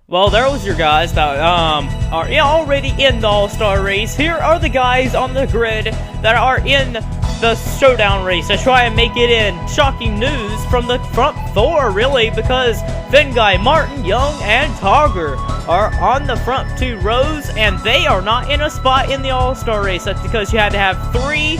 Well, there was your guys that are already in the All-Star Race. Here are the guys on the grid that are in the Showdown race to try and make it in. Shocking news from the front four, really, because Guy, Martin, Young, and Togger are on the front two rows, and they are not in a spot in the All-Star Race. That's because you had to have three.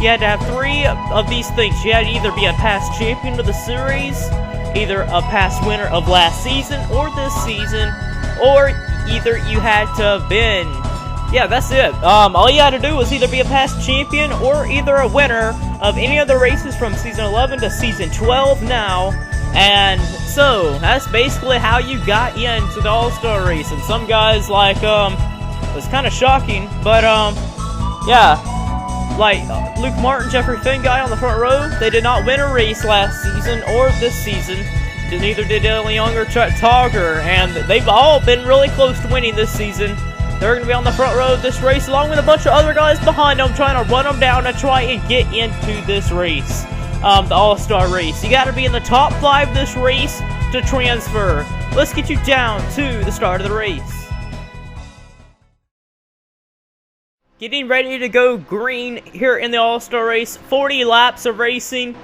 You had to have three of these things. You had to either be a past champion of the series, either a past winner of last season or this season, or either you had to have been, yeah, that's it. All you had to do was either be a past champion or either a winner of any of the races from season 11 to season 12 now. And so that's basically how you got into the All-Star Race. And some guys, like, it was kind of shocking, but yeah, like Luke Martin, Jeffrey Guy on the front row, they did not win a race last season or this season. Neither did Dylan Young or Chuck Togger, and they've all been really close to winning this season. They're going to be on the front row of this race, along with a bunch of other guys behind them, trying to run them down and try and get into this race, the All-Star Race. You got to be in the top 5 this race to transfer. Let's get you down to the start of the race. Getting ready to go green here in the All-Star Race. 40 laps of racing.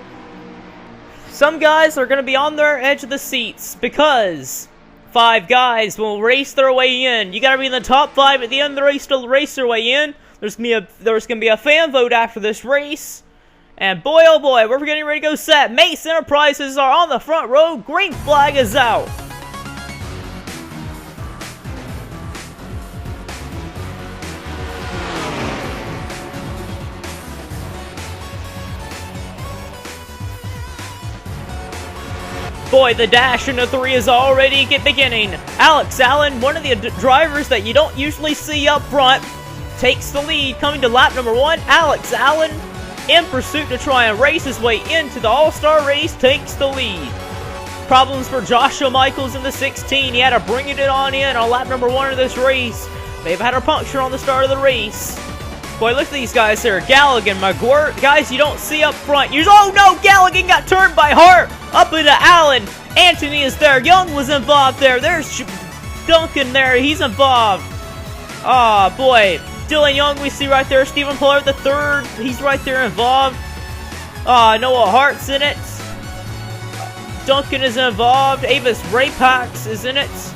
Some guys are going to be on their edge of the seats because 5 guys will race their way in. You got to be in the top 5 at the end of the race to race their way in. There's going to be a fan vote after this race. And boy, oh boy, we're getting ready to go set. Mace Enterprises are on the front row. Green flag is out. Boy, the dash into 3 is already beginning. Alex Allen, one of the drivers that you don't usually see up front, takes the lead. Coming to lap number 1, Alex Allen, in pursuit to try and race his way into the All-Star Race, takes the lead. Problems for Joshua Michaels in the 16. He had to bring it on in on lap number 1 of this race. They've had a puncture on the start of the race. Boy, look at these guys here. Galligan, McGuire, guys you don't see up front. Oh no, Galligan got turned by Hart. Up into Allen. Anthony is there. Young was involved there. There's Duncan there. He's involved. Ah, boy. Dylan Young we see right there. Stephen Pollard the third. He's right there involved. Noah Hart's in it. Duncan is involved. Avis Raypax is in it.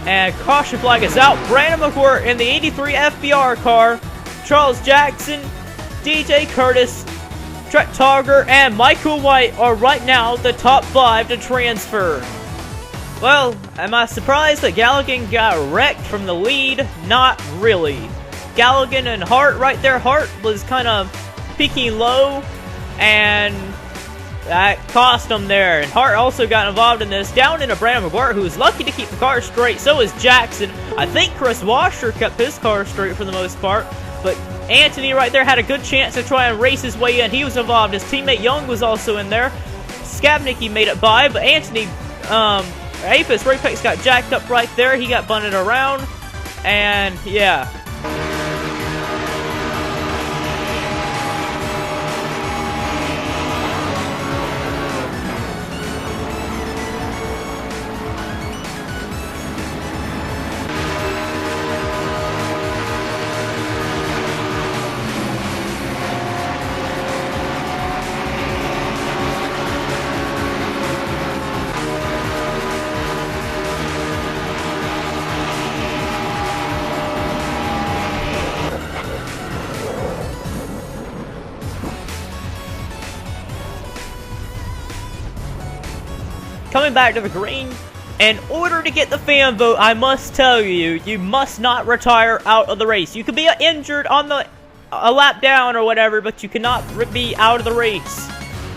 And caution flag is out. Brandon McGuire in the 83 FBR car. Charles Jackson, DJ Curtis, Trent Togger, and Michael White are right now the top 5 to transfer. Well, am I surprised that Galligan got wrecked from the lead? Not really. Galligan and Hart right there. Hart was kind of peaking low, and that cost him there. And Hart also got involved in this. Down into Brandon McGuire, who was lucky to keep the car straight. So is Jackson. I think Chris Washer kept his car straight for the most part. But Anthony right there had a good chance to try and race his way in. He was involved. His teammate Young was also in there. Skabnicki made it by, but Anthony, Apis Raypex got jacked up right there. He got bunted around, and yeah. Coming back to the green, in order to get the fan vote, I must tell you, you must not retire out of the race. You could be injured on a lap down or whatever, but you cannot be out of the race.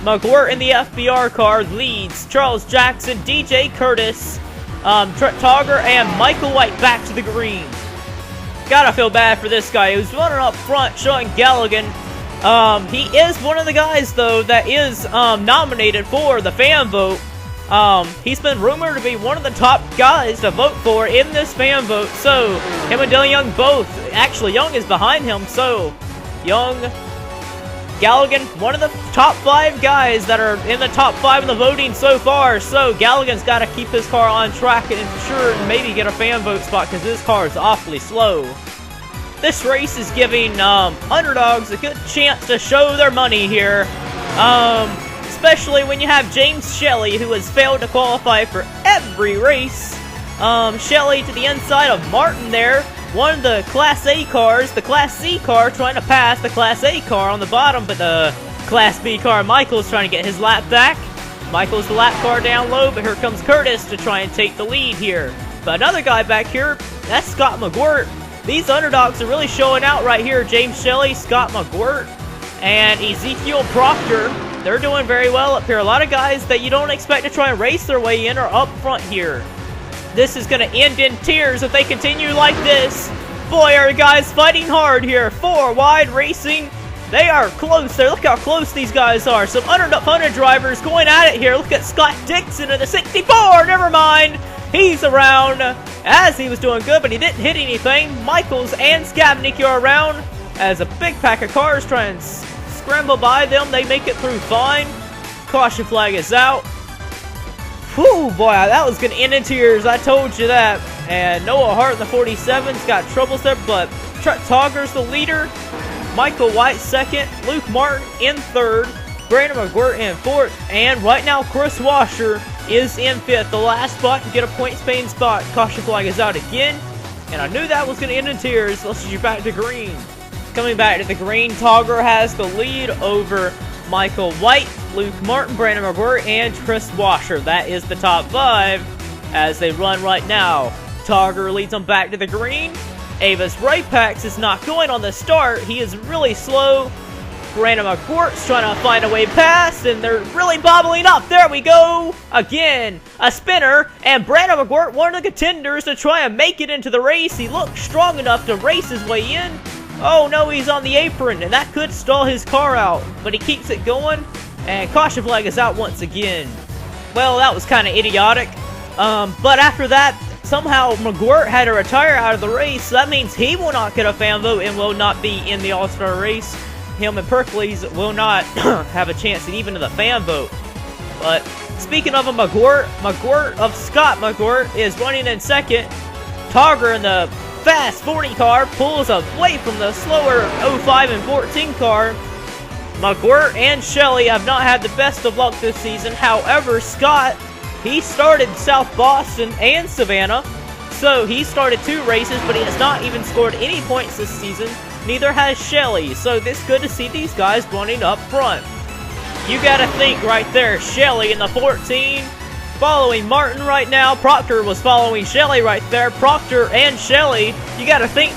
McGuire in the FBR car leads. Charles Jackson, DJ Curtis, Trent Togger, and Michael White back to the green. Gotta feel bad for this guy. He was running up front, showing Galligan. He is one of the guys, though, that is nominated for the fan vote. He's been rumored to be one of the top guys to vote for in this fan vote. So, him and Dylan Young both. Actually, Young is behind him. So, Young Galligan, one of the top 5 guys that are in the top 5 in the voting so far. So Galligan's got to keep his car on track and ensure maybe get a fan vote spot because his car is awfully slow. This race is giving underdogs a good chance to show their money here. Especially when you have James Shelley, who has failed to qualify for every race. Shelley to the inside of Martin there. One of the Class A cars, the Class C car, trying to pass the Class A car on the bottom, but the Class B car, Michael's trying to get his lap back. Michael's the lap car down low, but here comes Curtis to try and take the lead here. But another guy back here, that's Scott McGirt. These underdogs are really showing out right here. James Shelley, Scott McGirt, and Ezekiel Proctor. They're doing very well up here. A lot of guys that you don't expect to try and race their way in are up front here. This is going to end in tears if they continue like this. Boy, are guys fighting hard here. 4 wide racing. They are close there. Look how close these guys are. Some underdog drivers going at it here. Look at Scott Dixon in the 64. Never mind. He's around as he was doing good, but he didn't hit anything. Michaels and Skabnik are around as a big pack of cars try and scramble by them. They make it through fine. Caution flag is out. Whew, boy, that was going to end in tears. I told you that. And Noah Hart in the 47's got troubles there, but Truck Togger's the leader. Michael White second. Luke Martin in third. Brandon McGirt in fourth. And right now, Chris Washer is in fifth. The last spot to get a points-paying spot. Caution flag is out again. And I knew that was going to end in tears. Let's get you back to green. Coming back to the green, Togger has the lead over Michael White, Luke Martin, Brandon McGirt, and Chris Washer. That is the top 5 as they run right now. Togger leads them back to the green. Avis Rapax is not going on the start. He is really slow. Brandon McGirt's trying to find a way past, and they're really bobbling up. There we go. Again, a spinner, and Brandon McGirt, one of the contenders to try and make it into the race. He looks strong enough to race his way in. Oh no, he's on the apron, and that could stall his car out, but he keeps it going, and caution flag is out once again. Well, that was kind of idiotic, but after that, somehow McGirt had to retire out of the race, so that means he will not get a fan vote and will not be in the All-Star race. Him and Perkleys will not have a chance at even the fan vote. But speaking of a McGirt of Scott McGirt is running in second. Togger in the fast 40 car pulls away from the slower 05 and 14 car. McGirt and Shelley have not had the best of luck this season. However, Scott, he started South Boston and Savannah, so he started 2 races, but he has not even scored any points this season. Neither has Shelley, so it's good to see these guys running up front. You gotta think right there, Shelley in the 14, following Martin right now. Proctor was following Shelley right there. Proctor and Shelley, you gotta think,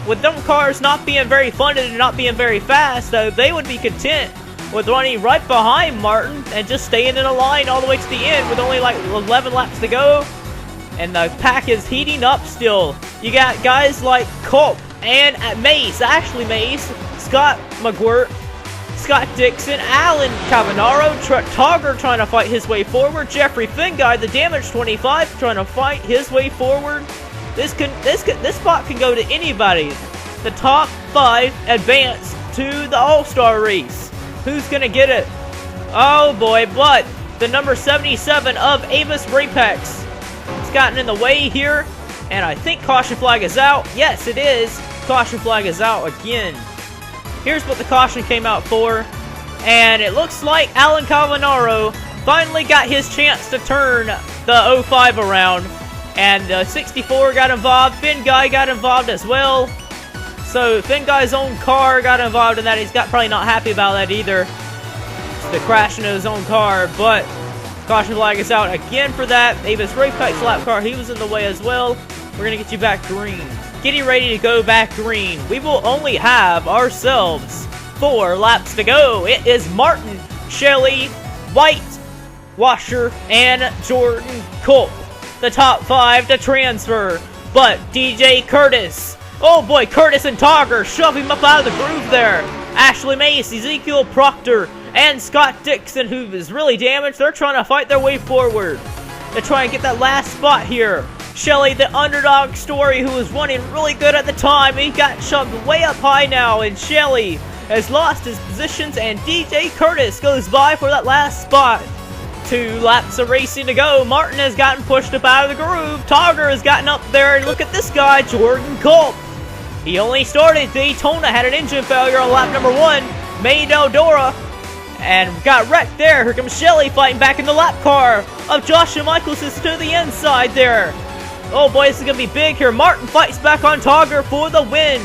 with them cars not being very funded and not being very fast, though, they would be content with running right behind Martin and just staying in a line all the way to the end with only like 11 laps to go. And the pack is heating up still. You got guys like Culp and Mace, Ashley Mace, Scott McGirt, Scott Dixon, Alan Cavanaro, Togger trying to fight his way forward, Jeffrey Finguy, the damage 25, trying to fight his way forward. This spot can go to anybody. The top 5 advance to the All-Star race. Who's gonna get it? Oh boy, but the number 77 of Avis Rapax has gotten in the way here, and I think caution flag is out. Yes, it is. Caution flag is out again. Here's what the caution came out for, and it looks like Alan Cavanaro finally got his chance to turn the 05 around, and the 64 got involved. Finguy got involved as well. So Finguy's own car got involved in that. He's probably not happy about that either, the crash into his own car, but caution flag is out again for that. Avis Rapax lap car, he was in the way as well. We're going to get you back green. Getting ready to go back green. We will only have ourselves 4 laps to go. It is Martin, Shelley, White, Washer, and Jordan Culp, the top 5 to transfer. But DJ Curtis, oh boy, Curtis and Togger shove him up out of the groove there. Ashley Mace, Ezekiel Proctor, and Scott Dixon, who is really damaged. They're trying to fight their way forward. They're trying to get that last spot here. Shelley, the underdog story, who was running really good at the time, he got shoved way up high now, and Shelley has lost his positions, and DJ Curtis goes by for that last spot. 2 laps of racing to go. Martin has gotten pushed up out of the groove. Togger has gotten up there, and look at this guy, Jordan Culp. He only started Daytona, had an engine failure on lap number 1, made Eldora, and got wrecked there. Here comes Shelley fighting back in the lap car of Joshua Michaels is to the inside there. Oh boy, this is going to be big here. Martin fights back on Togger for the win.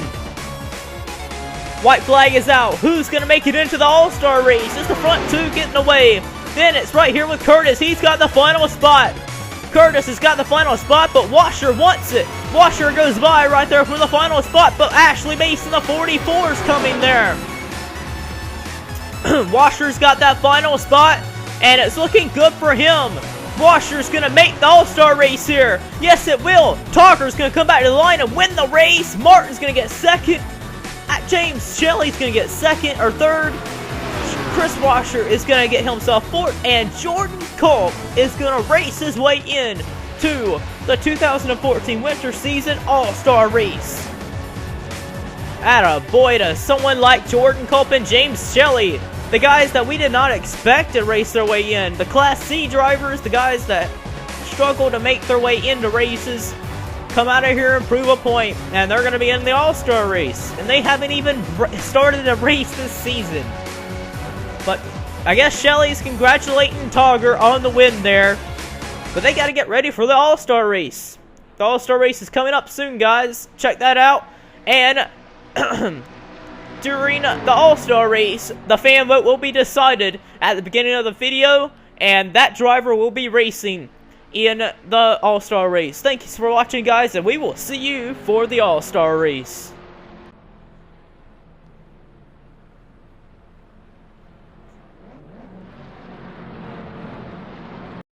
White flag is out. Who's going to make it into the All-Star race? It's the front 2 getting away. Then it's right here with Curtis. He's got the final spot. Curtis has got the final spot, but Washer wants it. Washer goes by right there for the final spot, but Ashley Mason, the 44, is coming there. Washer's got that final spot, and it's looking good for him. Washer's going to make the All-Star race here. Yes, it will. Togger's going to come back to the line and win the race. Martin's going to get second. James Shelley's going to get second or third. Chris Washer is going to get himself fourth, and Jordan Culp is going to race his way in to the 2014 Winter Season All-Star Race. Attaboy to someone like Jordan Culp and James Shelley, the guys that we did not expect to race their way in. The Class C drivers, the guys that struggle to make their way into races, come out of here and prove a point, and they're going to be in the All-Star race, and they haven't even started a race this season. But I guess Shelley's congratulating Togger on the win there, but they got to get ready for the All-Star race. The All-Star race is coming up soon, guys. Check that out. And during the All-Star race, the fan vote will be decided at the beginning of the video, and that driver will be racing in the All-Star race. Thank you for watching, guys, and we will see you for the All-Star race.